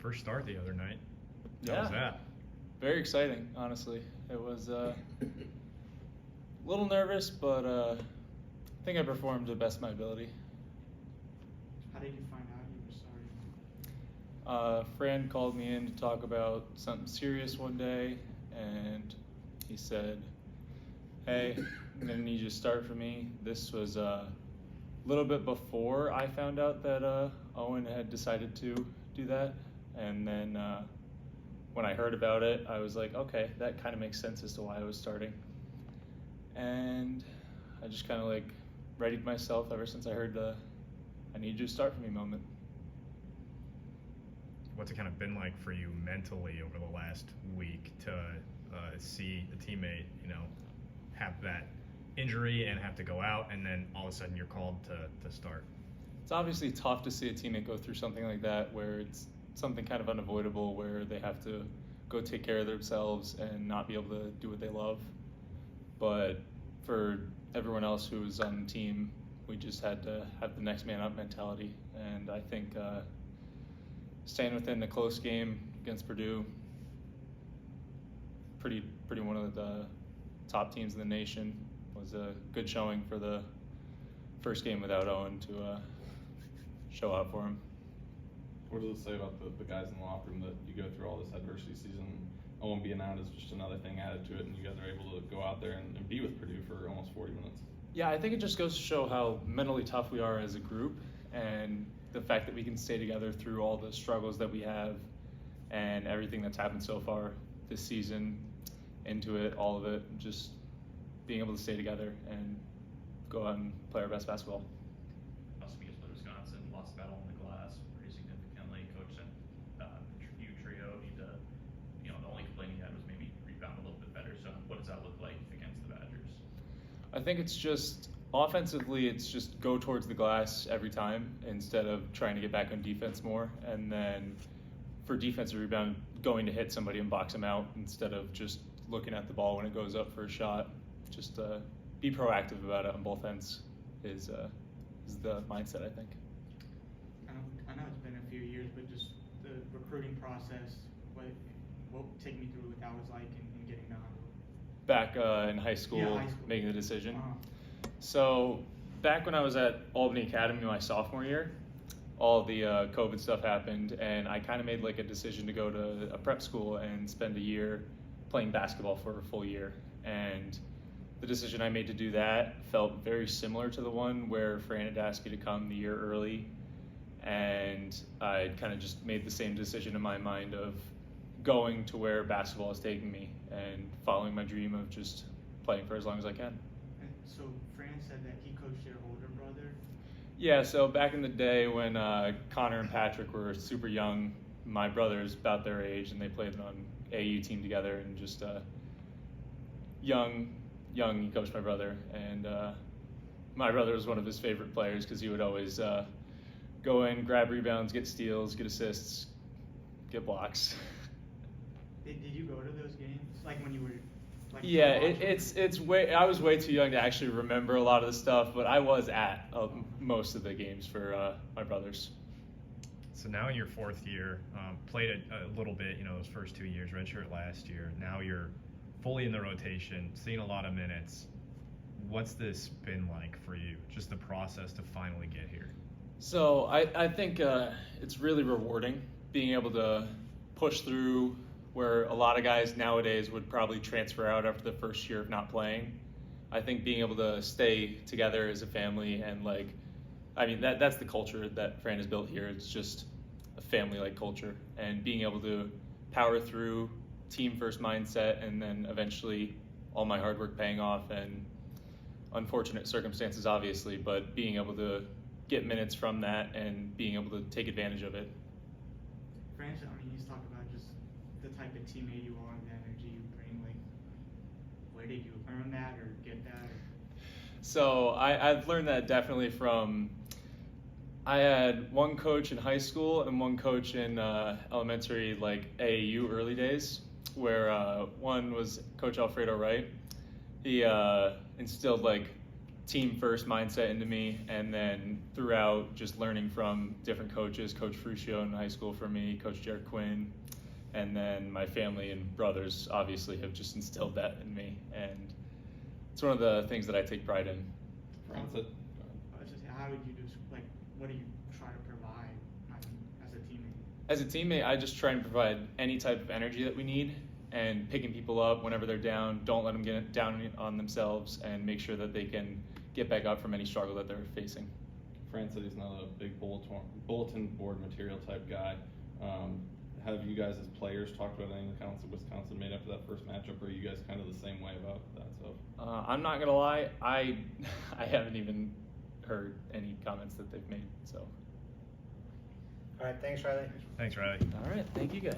first start the other night. How Yeah. was that? Very exciting, honestly. It was a little nervous, but I think I performed to the best of my ability. How did you find out you were starting? Fran called me in to talk about something serious one day, and he said, "Hey, I'm gonna need you to start for me." This was a little bit before I found out that Owen had decided to do that, and then when I heard about it, I was like, okay, that kind of makes sense as to why I was starting. And I just kind of like readied myself ever since I heard the "I need you to start for me" moment. What's it kind of been like for you mentally over the last week to see a teammate, have that injury and have to go out, and then all of a sudden you're called to start? It's obviously tough to see a teammate go through something like that where it's something kind of unavoidable, where they have to go take care of themselves and not be able to do what they love. But for everyone else who was on the team, we just had to have the next man up mentality. And I think staying within a close game against Purdue, pretty one of the top teams in the nation, was a good showing for the first game without Owen to show up for him. What does it say about the guys in the locker room that you go through all this adversity season? Owen being out is just another thing added to it, and you guys are able to go out there and be with Purdue for almost 40 minutes. Yeah, I think it just goes to show how mentally tough we are as a group, and the fact that we can stay together through all the struggles that we have and everything that's happened so far this season, into it, all of it, just being able to stay together and go out and play our best basketball. Also, because Wisconsin lost the battle on the glass pretty significantly. Coach said you trio need to, the only complaint he had was maybe rebound a little bit better. So what does that look like against the Badgers? I think it's just offensively, it's just go towards the glass every time instead of trying to get back on defense more. And then for defensive rebound, going to hit somebody and box them out instead of just looking at the ball when it goes up for a shot. Just be proactive about it on both ends is the mindset, I think. I know it's been a few years, but just the recruiting process, what take me through what that was like in getting to Iowa. Back in high school, Yeah, high school. making the decision. Uh-huh. So back when I was at Albany Academy my sophomore year, all the COVID stuff happened, and I kind of made like a decision to go to a prep school and spend a year playing basketball for a full year. And the decision I made to do that felt very similar to the one where Fran had asked me to come the year early, and I kind of just made the same decision in my mind of going to where basketball is taking me and following my dream of just playing for as long as I can. And so Fran said that he coached your older brother. Yeah, so back in the day when Connor and Patrick were super young, my brother's about their age, and they played on AU team together, and just young, he coached my brother, and my brother was one of his favorite players because he would always go in, grab rebounds, get steals, get assists, get blocks. Did you go to those games? Like when you were Yeah, watching? it's way. I was way too young to actually remember a lot of the stuff, but I was at most of the games for my brothers. So now in your fourth year, played a little bit, those first 2 years, redshirt last year. Now you're fully in the rotation, seeing a lot of minutes. What's this been like for you? Just the process to finally get here. So I think it's really rewarding being able to push through where a lot of guys nowadays would probably transfer out after the first year of not playing. I think being able to stay together as a family and that's the culture that Fran has built here. It's just a family-like culture, and being able to power through team-first mindset, and then eventually all my hard work paying off, and unfortunate circumstances obviously, but being able to get minutes from that and being able to take advantage of it. Fran, he's talked about just the type of teammate you are and the energy you bring. Like, where did you learn that or get that? So I've learned that definitely from, I had one coach in high school and one coach in elementary, like AAU early days, where one was Coach Alfredo Wright. He instilled like team first mindset into me, and then throughout just learning from different coaches, Coach Fruscio in high school for me, Coach Jared Quinn, and then my family and brothers obviously have just instilled that in me, and it's one of the things that I take pride in. Francis, I was just how would you just like what do you try to provide as a teammate? As a teammate, I just try and provide any type of energy that we need, and picking people up whenever they're down. Don't let them get down on themselves, and make sure that they can get back up from any struggle that they're facing. Fran said he's not a big bulletin board material type guy. Have you guys as players talked about any of the comments that Wisconsin made after that first matchup, or are you guys kind of the same way about that stuff? I'm not gonna lie, I haven't even heard any comments that they've made. So. All right, thanks, Riley. Thanks, Riley. All right, thank you guys.